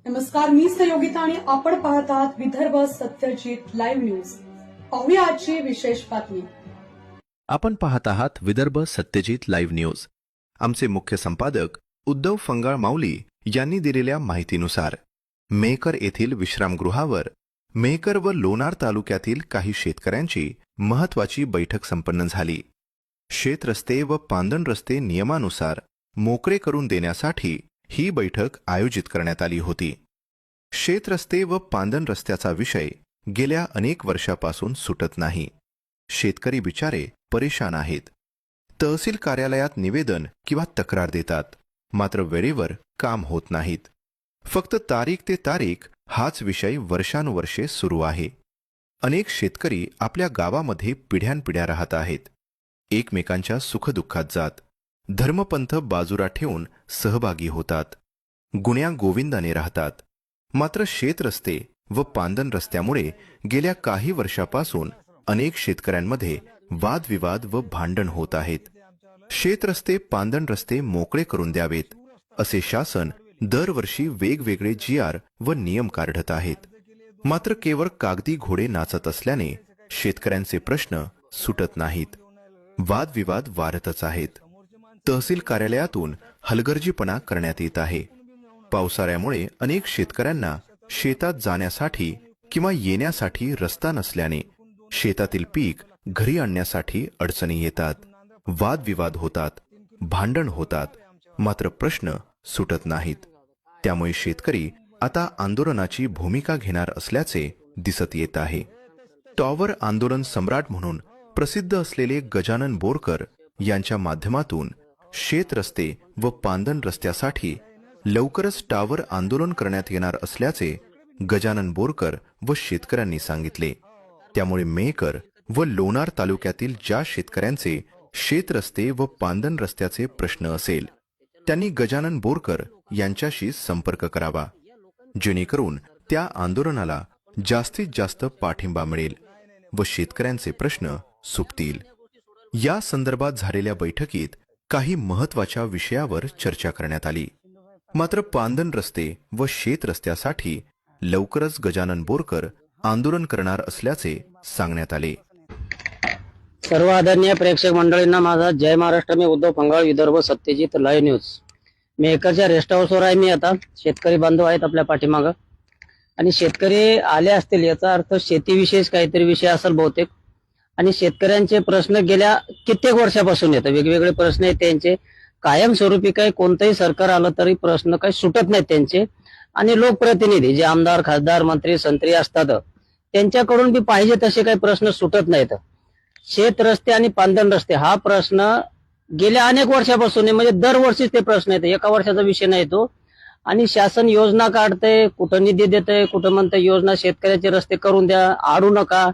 नमस्कार, मी सहयोगिता आणि आपण पाहत आहात विदर्भ सत्यजित लाईव्ह न्यूज। पाहूया आजची विशेष बातमी। आपण पाहत आहात विदर्भ सत्यजित लाईव्ह न्यूज। आमचे मुख्य संपादक उद्धव फंगाळ माऊली यांनी दिलेल्या माहितीनुसार मेहकर येथील विश्रामगृहावर मेहकर व लोणार तालुक्यातील काही शेतकऱ्यांची महत्त्वाची बैठक संपन्न झाली। शेत रस्ते व पांदण रस्ते नियमानुसार मोकळे करून देण्यासाठी ही बैठक आयोजित करण्यात आली होती। शेत रस्ते व पांदण रस्त्याचा विषय गेल्या अनेक वर्षापासून सुटत नाही। शेतकरी बिचारे परेशान आहेत। तहसील कार्यालयात निवेदन किंवा तक्रार देतात, मात्र वेळेवर काम होत नाहीत। फक्त तारीख ते तारीख हाच विषय वर्षानुवर्षे सुरू आहे। अनेक शेतकरी आपल्या गावामध्ये पिढ्यानपिढ्या राहत आहेत। एकमेकांच्या सुखदुःखात जात, धर्मपंथ बाजूला ठेवून सहभागी होतात, गुण्या गोविंदाने राहतात। मात्र शेत रस्ते व पांदण रस्त्यामुळे गेल्या काही वर्षापासून अनेक शेतकऱ्यांमध्ये वादविवाद व भांडण होत आहेत। शेत रस्ते पांदण रस्ते मोकळे करून द्यावेत असे शासन दरवर्षी वेगवेगळे GR व नियम काढत आहेत। मात्र केवळ कागदी घोडे नाचत असल्याने शेतकऱ्यांचे प्रश्न सुटत नाहीत। वादविवाद वाढतच आहेत। तहसील कार्यालयातून हलगर्जीपणा करण्यात येत आहे। पावसाळ्यामुळे अनेक शेतकऱ्यांना शेतात जाण्यासाठी किंवा येण्यासाठी रस्ता नसल्याने शेतातील पीक घरी आणण्यासाठी अडचणी येतात, वादविवाद होतात, भांडण होतात, मात्र प्रश्न सुटत नाहीत। त्यामुळे शेतकरी आता आंदोलनाची भूमिका घेणार असल्याचे दिसत येत आहे। टॉवर आंदोलन सम्राट म्हणून प्रसिद्ध असलेले गजानन बोरकर यांच्या माध्यमातून शेत रस्ते व पांदण रस्त्यासाठी लवकरच टॉवर आंदोलन करण्यात येणार असल्याचे गजानन बोरकर व शेतकऱ्यांनी सांगितले। त्यामुळे मेहकर व लोणार तालुक्यातील ज्या शेतकऱ्यांचे शेत रस्ते व पांदण रस्त्याचे प्रश्न असेल त्यांनी गजानन बोरकर यांच्याशी संपर्क करावा, जेणेकरून त्या आंदोलनाला जास्तीत जास्त पाठिंबा मिळेल व शेतकऱ्यांचे प्रश्न सुटतील। या संदर्भात झालेल्या बैठकीत काही महत्त्वाच्या विषयावर चर्चा करण्यात आली। मात्र पांदण रस्ते व शेत रस्त्यासाठी लवकरच गजानन बोरकर आंदोलन करणार असल्याचे सांगण्यात आले। सर्व आदरणीय प्रेक्षक मंडळींना माझा जय महाराष्ट्र। मी उद्धव फंगाळ, विदर्भ सत्यजित लाईव्ह न्यूज। मेहकरच्या रेस्ट हाऊसवर आहे मी आता। शेतकरी बांधव आहेत आपल्या पाठीमागं आणि शेतकरी आले असतील याचा अर्थ शेतीविषयीच काहीतरी विषय असेल बहुतेक। आणि शेतकऱ्यांचे प्रश्न गेल्या कित्येक वर्षापासून येतात, वेगवेगळे प्रश्न आहेत त्यांचे। कायमस्वरूपी काही कोणतंही सरकार आलं तरी प्रश्न काही सुटत नाहीत त्यांचे। आणि लोकप्रतिनिधी जे आमदार, खासदार, मंत्री, संत्री असतात त्यांच्याकडून बी पाहिजे तसे काही प्रश्न सुटत नाहीत। शेत रस्ते आणि पांदण रस्ते हा प्रश्न गेल्या अनेक वर्षापासून आहे, म्हणजे दरवर्षीच ते प्रश्न येतो, एका वर्षाचा विषय नाही तो। आणि शासन योजना काढतंय, कुठं निधी देतंय, कुठं म्हणतंय योजना शेतकऱ्याचे रस्ते करून द्या, आडू नका।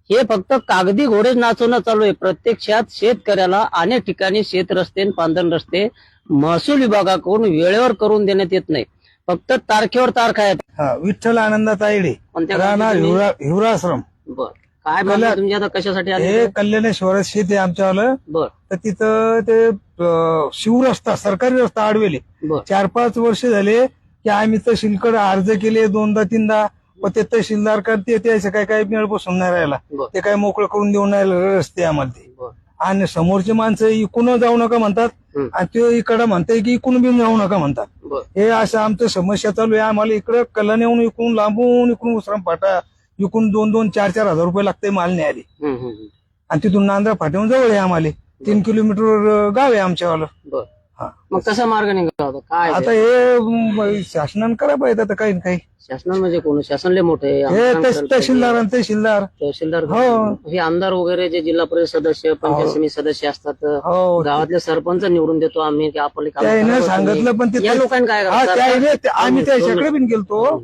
हे फक्त कागदी घोडेच नाचवणं चालू आहे। प्रत्यक्षात शेतकऱ्याला अनेक ठिकाणी शेत रस्ते आणि पांदण रस्ते महसूल विभागाकडून वेळेवर करून देण्यात येत नाही, फक्त तारखेवर तारखा आहेत। विठ्ठल आनंद तायडे, राणा हिवराश्रम। बर, काय म्हणलं तुम्ही आता कशासाठी आले? हे कल्याणेश्वर शेत आहे आमच्यावालं। बर, तर तिथं ते शिवरस्ता, सरकारी रस्ता अडवेले। 4-5 वर्ष झाले की आम्ही तहसीलकडे अर्ज केले 2दा-3दा, पण ते तहसीलदार करते त्याचं काय मेळ बसून नाही राहिला। ते काय मोकळं करून देऊन नाही रस्ते आम्हाला ते। आणि समोरचे माणसं इकडून जाऊ नका म्हणतात आणि ते इकडं म्हणताय की इकडून बी जाऊ नका म्हणतात। हे असं आमचं समस्या चालू आहे। आम्हाला इकडं कल्याण येऊन इकडून लांबून इकडून उसराम फाटा इकडून 2-4 हजार रुपये लागते माल न्यायला। आणि तिथून नांद्रा फाट्याहून जवळ आहे आम्हाला, 3 किलोमीटर गाव आहे आमच्यावालं। मग कसा मार्ग निघाला होता काय? आता हे शासनानं करा पाहिजे आता काही ना काही। शासन म्हणजे कोण? शासन लय मोठे तहसीलदार तहसीलदार हे आमदार वगैरे जे जिल्हा परिषद सदस्य, पंचायत समिती सदस्य असतात, गावातले सरपंच निवडून देतो आम्ही की आपल्याला सांगितलं, पण या लोकांनी काय आम्ही त्याच्याकडे पण गेलतो।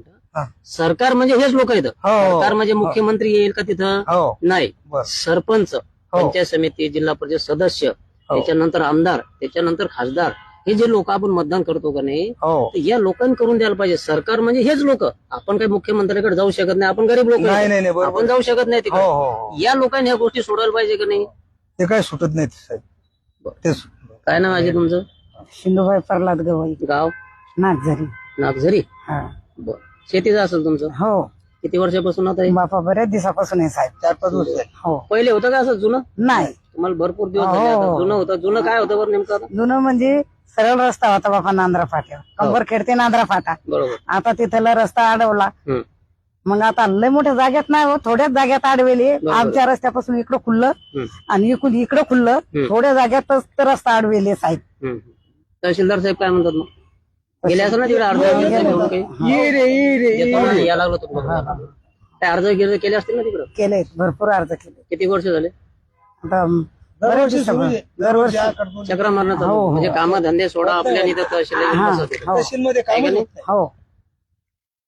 सरकार म्हणजे हेच लोक आहेत। सरकार म्हणजे मुख्यमंत्री येईल का तिथं? नाही, सरपंच, पंचायत समिती, जिल्हा परिषद सदस्य, त्याच्यानंतर आमदार, त्याच्यानंतर खासदार, हे जे लोक आपण मतदान करतो का नाही, या लोकांनी करून द्यायला पाहिजे। सरकार म्हणजे हेच लोक। आपण काही मुख्यमंत्र्याकडे जाऊ शकत नाही, आपण गरीब लोक आपण जाऊ शकत नाही तिकडे। या लोकांनी ह्या गोष्टी सोडायला पाहिजे का नाही? ते काय सुटत नाही साहेब। काय नाव आहे तुमचं? सिंधुबाई प्रल्हाद गवई, गाव नागझरी। नागझरी। बरं. शेतीचं असेल तुमचं? हो किती वर्षापासून आता हे? बापा बऱ्याच दिवसापासून आहे साहेब, 4-5 वर्ष झाली. हो पहिले होतं का असं जुनं? नाही, तुम्हाला भरपूर दिवस झाले आता. हो. जुनं होतं. जुनं काय होतं बरं नेमकं आता? जुनं म्हणजे सरळ रस्ता होता बापा नांद्रा फाट्यावर, कंबर खेडते नांद्रा फाटा. बरोबर. आता तिथला रस्ता अडवला. हम्म. मग आता लय मोठ्या जाग्यात नाही हो, थोड्याच जाग्यात अडवेली. आमच्या रस्त्यापासून इकडं खुललं हम्म. आणि इकडून इकडं खुललं, थोड्या जाग्यातच ते रस्ता अडवेली साहेब. हम्म. तहसीलदार साहेब काय म्हणतात मग? गेले असं ना तिकडे अर्ज वगैरे घेऊन काही? येतो ना, यायला लागलो तुम्हाला. काय अर्ज वगैरे केले असतील ना तिकडं? केले, भरपूर अर्ज केले. किती वर्ष झाले? आता बरेच दिवसापासून. दरवर्षी चक्रा मारणं चालू. हो. म्हणजे काम धंदे सोडा आपल्या इथं तहसील हो. तहसीलमध्ये कामच होत नाही. हो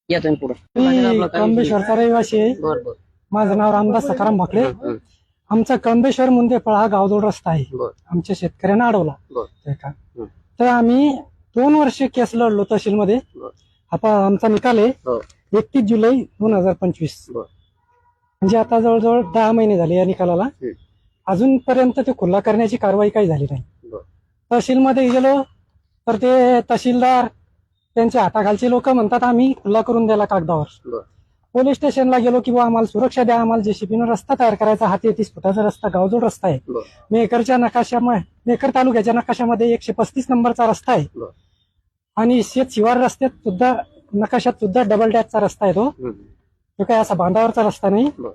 या तुम्ही पुढे. कळंबेश्वरचा रहिवासी आहे. बर बर माझं नाव रामदास सखाराम भाकरे. आमचा कळंबेश्वर मुंदेफळ हा गावजोड रस्ता आहे. बर आमच्या शेतकऱ्यांना अडवला बर. ते का. तर आम्ही 2 वर्ष केस लढलो तहसीलमध्ये. बर. आता आमचा निकाल आहे हो. 31 जुलै 2025. बर. म्हणजे आता जवळजवळ 10 महिने झाले या निकालाला. अजूनपर्यंत ते खुल्ला करण्याची कारवाई काही झाली नाही. बर. तहसीलमध्ये गेलो तर ते तहसीलदार त्यांच्या हाताखालचे लोक म्हणतात आम्ही खुल्ला करून द्यायला कागदावर. बर. पोलीस स्टेशनला गेलो की आम्हाला सुरक्षा द्या, आम्हाला जेसीबीनं रस्ता तयार करायचा. हा 33 फुटाचा रस्ता गावजोड रस्ता आहे. बर. मेकर तालुक्याच्या नकाशामध्ये 135 नंबरचा रस्ता आहे. बर. आणि शेत शिवार रस्त्यात सुद्धा नकाशात सुद्धा डबल डॅचचा रस्ता आहे तो. तो काय असा बांधावरचा रस्ता नाही. बर.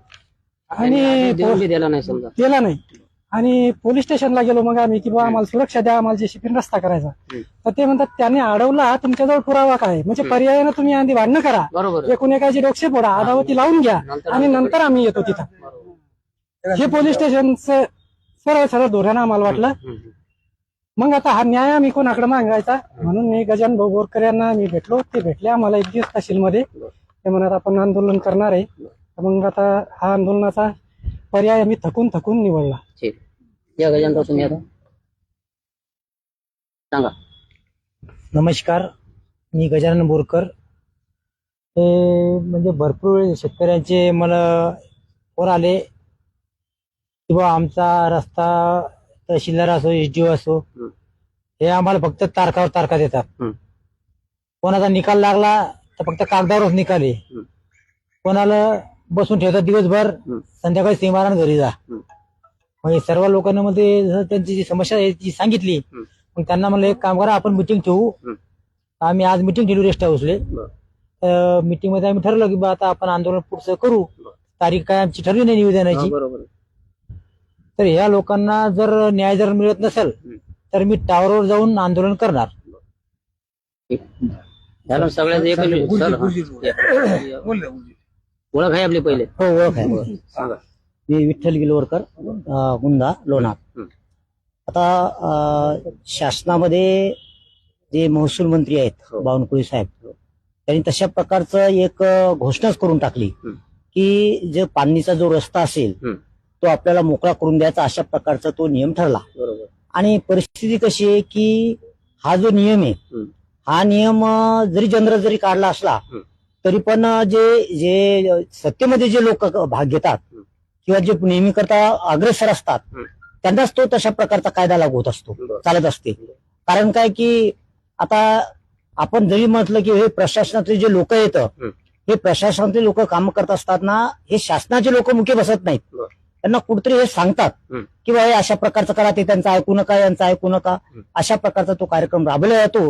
आणि देऊन बी दिला नाही समजा. गेला नाही. आणि पोलीस स्टेशनला गेलो मग आम्ही की आम्हाला सुरक्षा द्या, आम्हाला जेसीबीनं रस्ता करायचा. तर ते म्हणतात त्याने अडवला, तुमच्याजवळ पुरावा काय? म्हणजे पर्यायानं तुम्ही आधी भांडणं करा, बरोबर. एकूण एकाची डोक्षे फोडा, अदावती लावून घ्या आणि नंतर आम्ही येतो तिथं. हे पोलीस स्टेशनचं सरळ सरळ धोरण आम्हाला वाटलं. मग आता हा न्याय आम्ही कोणाकडे मागायचा म्हणून मी गजानन भाऊ बोरकर यांना मी भेटलो. ते भेटले आम्हाला एक दिवस तहसीलमध्ये. ते म्हणत आपण आंदोलन करणार आहे. मग आता हा आंदोलनाचा पर्याय आम्ही थकून निवडला. ठीक. या गजानन तुम्ही आता सांगा. नमस्कार, मी गजानन बोरकर. म्हणजे भरपूर शेतकऱ्यांचे मला फोन आले की बा आमचा रस्ता तहसीलदार असो एसडीओ असो हे आम्हाला फक्त तारखा देतात. कोणाचा निकाल लागला तर फक्त कागदावरच निकाल आहे. कोणाला बसून ठेवतात दिवसभर, संध्याकाळी सीमारान घरी जा. मग सर्व लोकांना मध्ये त्यांची जी समस्या आहे ती सांगितली. मग त्यांना म्हणलं एक काम करा, आपण मिटिंग ठेवू. आम्ही आज मिटिंग ठेवली रेस्ट हाऊसले. मिटिंग मध्ये आम्ही ठरवलं की बा आता आपण आंदोलन पुढचं करू. तारीख काय आमची ठरली नाही निवेदनाची. तर ह्या लोकांना जर न्याय जर मिळत नसेल तर मी टावरवर जाऊन आंदोलन करणार. सगळ्यात एक ओळख आहे आपली पहिले. हो, ओळख आहे. सांगा. मी विठ्ठल गिलोरकर, गुंदा, लोणार. आता शासनामध्ये जे महसूल मंत्री आहेत बावनकुळे साहेब, त्यांनी तशा प्रकारचं एक घोषणाच करून टाकली की जे पाणीचा जो रस्ता असेल तो आपल्याला मोकळा करून द्यायचा, अशा प्रकारचा तो नियम ठरला. आणि परिस्थिती कशी आहे की हा जो नियम आहे हा नियम जरी जनरल जरी काढला असला तरी पण जे सत्तेमध्ये जे लोक भाग घेतात किंवा जे नेहमी करता अग्रेसर असतात त्यांनाच तो तशा प्रकारचा कायदा लागू होत असतो, चालत असते. कारण काय की आता आपण जरी म्हटलं की हे प्रशासनातले जे लोक येतं, हे प्रशासनातले लोक काम करत असतात ना, हे शासनाचे लोक मुख्य बसत नाहीत. त्यांना कुठतरी हे सांगतात की बा हे अशा प्रकारचं करा, ते त्यांचं ऐकू नका, यांचं ऐकू नका, अशा प्रकारचा तो कार्यक्रम राबवला जातो.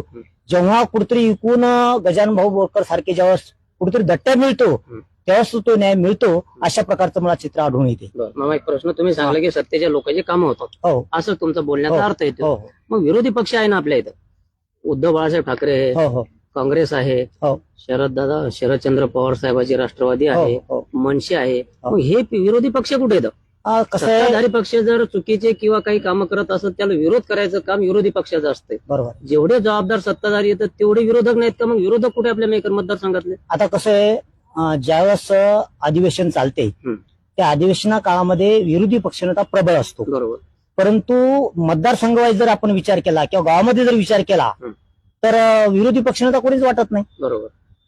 जेव्हा कुठतरी इकून गजानन भाऊ बोरकर सारखे जेव्हा कुठेतरी दट्ट्या मिळतो तेव्हाच तो न्याय मिळतो, अशा प्रकारचं मला चित्र आढळून येते. मग एक प्रश्न, तुम्ही सांगलं की सत्तेच्या लोकांची कामं होतात, हो असं तुमचा बोलण्याचा अर्थ येतो. हो मग विरोधी पक्ष आहे ना आपल्या इथं, उद्धव बाळासाहेब ठाकरे आहे, हो हो काँग्रेस आहे, हो शरदचंद्र पवार साहेबांची राष्ट्रवादी आहे, हो. मनसे आहे. मग हे विरोधी पक्ष कुठे येतं? कसं आहे, सत्ताधारी पक्ष जर चुकीचे किंवा काही कामं करत असत त्याला विरोध करायचं काम विरोधी पक्षाचं असते. बरोबर. जेवढे जबाबदार सत्ताधारी येतात तेवढे विरोधक नाहीत का? मग विरोधक कुठे आपल्या मेकर मतदारसंघातले? आता कसं आहे, ज्यावेळेस अधिवेशन चालते त्या अधिवेशना काळामध्ये विरोधी पक्षनेता प्रबळ असतो. बरोबर. परंतु मतदारसंघ वाईज जर आपण विचार केला किंवा गावामध्ये जर विचार केला तर विरोधी पक्षनेता कोणीच वाटत नाही. बरोबर.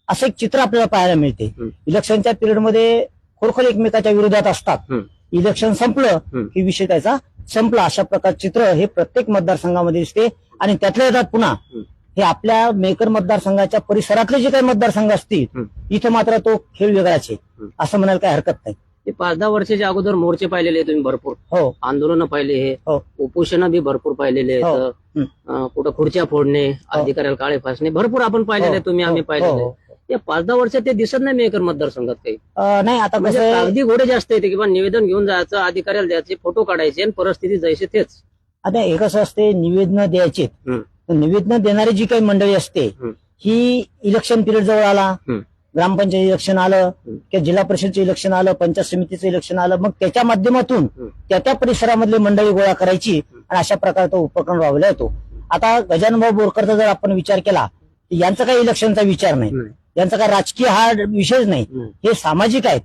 असं एक चित्र आपल्याला पाहायला मिळते. इलेक्शनच्या पिरियडमध्ये खरोखर एकमेकाच्या विरोधात असतात. इलेक्शन संपलं की विषय त्याचा संपला, अशा प्रकारचं चित्र हे प्रत्येक मतदारसंघामध्ये दिसते. आणि त्यातल्या त्यात पुन्हा हे आपल्या मेकर मतदारसंघाच्या परिसरातले जे काही मतदारसंघ असतील इथं मात्र तो खेळ वेगळाच आहे असं म्हणायला काही हरकत नाही. ते 5-10 वर्षाच्या अगोदर मोर्चे पाहिलेले तुम्ही भरपूर, हो आंदोलन पाहिले, हे हो. उपोषण बी भरपूर पाहिलेले हो. आहेत, कुठं खुर्च्या फोडणे, अधिकाऱ्याला काळे फासणे भरपूर आपण पाहिलेले, तुम्ही आम्ही पाहिलेले. या 5-10 वर्षात ते दिसत नाही मेकर मतदारसंघात काही. नाही आता म्हणजे कसं आहे, कागदी घोडे जास्त येते किंवा निवेदन घेऊन जायचं, अधिकाऱ्याला द्यायचे, फोटो काढायचे आणि परिस्थिती जैसे तेच. आता हे कसं असते, निवेदन द्यायचे, निवेदन देणारी जी काही मंडळी असते ही इलेक्शन पिरियड जवळ आला, ग्रामपंचायत इलेक्शन आलं किंवा जिल्हा परिषदचं इलेक्शन आलं, पंचायत समितीचं इलेक्शन आलं, मग त्याच्या माध्यमातून त्या परिसरामधली मंडळी गोळा करायची आणि अशा प्रकारचा उपक्रम राबवला येतो. आता गजाननभाऊ बोरकरचा जर आपण विचार केला, यांचा काही इलेक्शनचा विचार नाही, यांचा काही राजकीय हा विषयच नाही, हे सामाजिक आहेत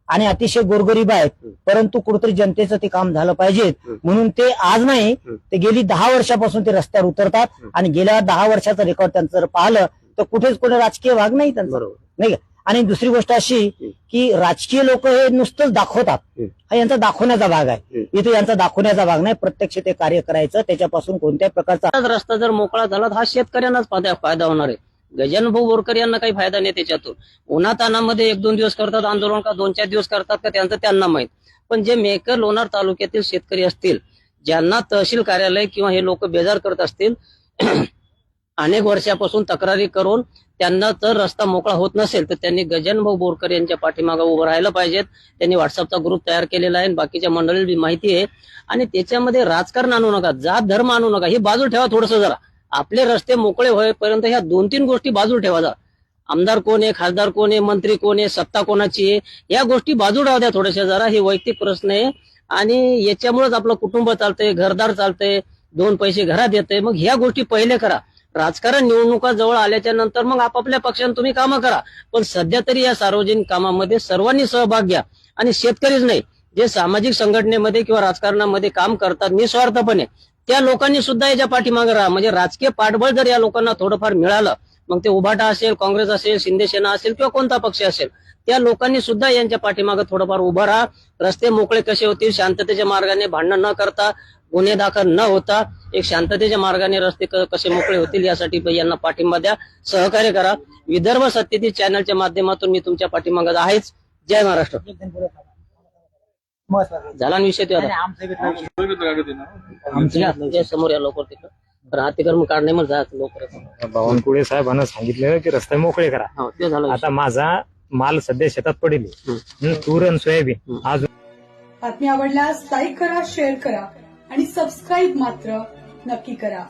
आणि अतिशय गोरगरीब आहेत, परंतु कुठेतरी जनतेचं ते काम झालं पाहिजे म्हणून ते आज नाही, ते गेली 10 वर्षापासून ते रस्त्यावर उतरतात आणि गेल्या 10 वर्षाचं रेकॉर्ड त्यांचं जर पाहिलं तर कुठेच कुठे राजकीय भाग नाही त्यांचा, नाही का. आणि दुसरी गोष्ट अशी की राजकीय लोक हे नुसतंच दाखवतात, हा यांचा दाखवण्याचा भाग आहे, इथे यांचा दाखवण्याचा भाग नाही, प्रत्यक्ष ते कार्य करायचं, त्याच्यापासून कोणत्याही प्रकारचा रस्ता जर मोकळा झाला तर हा शेतकऱ्यांनाच फायदा होणार आहे. गजाननभाऊ बोरकर यांना काही फायदा नाही त्याच्यातून. उन्हातानामध्ये 1-2 दिवस करतात आंदोलन का 2-4 दिवस करतात का त्यांचं त्यांना माहित. पण जे मेकर लोणार तालुक्यातील शेतकरी असतील, ज्यांना तहसील कार्यालय किंवा हे लोक बेजार करत असतील अनेक वर्षापासून तक्रारी करून त्यांना जर रस्ता मोकळा होत नसेल तर त्यांनी गजाननभाऊ बोरकर यांच्या पाठीमागे उभं राहायला पाहिजेत. त्यांनी व्हॉट्सअपचा ग्रुप तयार केलेला आहे, बाकीच्या मंडळीला बी माहिती आहे. आणि त्याच्यामध्ये राजकारण आणू नका, जात धर्म आणू नका, ही बाजू ठेवा थोडंसं जरा. आपले रस्ते मोकळे होईपर्यंत ह्या 2-3 गोष्टी बाजू ठेवा जा. आमदार कोण आहे, खासदार कोण आहे, मंत्री कोण आहे, सत्ता कोणाची आहे, या गोष्टी बाजू राहू द्या थोड्याशा जरा. हे वैयक्तिक प्रश्न आहे आणि याच्यामुळेच आपलं कुटुंब चालतंय, घरदार चालतंय, 2 पैसे घरात येते. मग ह्या गोष्टी पहिले करा. राजकारण निवडणुका जवळ आल्याच्या नंतर मग आपापल्या पक्षाने तुम्ही कामं करा, पण सध्या तरी या सार्वजनिक कामामध्ये सर्वांनी सहभाग घ्या. आणि शेतकरीच नाही, जे सामाजिक संघटनेमध्ये किंवा राजकारणामध्ये काम करतात निस्वार्थपणे, त्या लोकांनी सुद्धा याच्या पाठीमागे राहा. म्हणजे राजकीय पाठबळ जर या लोकांना थोडंफार मिळालं, मग ते उभाटा असेल, काँग्रेस असेल, शिंदे सेना असेल किंवा कोणता पक्ष असेल, त्या लोकांनी सुद्धा यांच्या पाठीमागे थोडंफार उभं राहा. रस्ते मोकळे कसे होतील, शांततेच्या मार्गाने, भांडण न करता, गुन्हे दाखल न होता एक शांततेच्या मार्गाने रस्ते कसे मोकळे होतील यासाठी यांना पाठिंबा द्या, सहकार्य करा. विदर्भ सत्यजित चॅनलच्या माध्यमातून मी तुमच्या पाठीमागे आहेच. जय महाराष्ट्र. झाला ना विषय समोर या लवकर तिकडं हातीकर्म काढणे मग जायचं लवकर. बावनकुळे साहेबांना सांगितलं की रस्ते मोकळे करा. ते झालं. आता माझा माल सध्या शेतात पडेल, तूर आणि सोयाबीन. आज बातमी आवडल्यास लाईक करा, शेअर करा आणि सबस्क्राईब मात्र नक्की करा.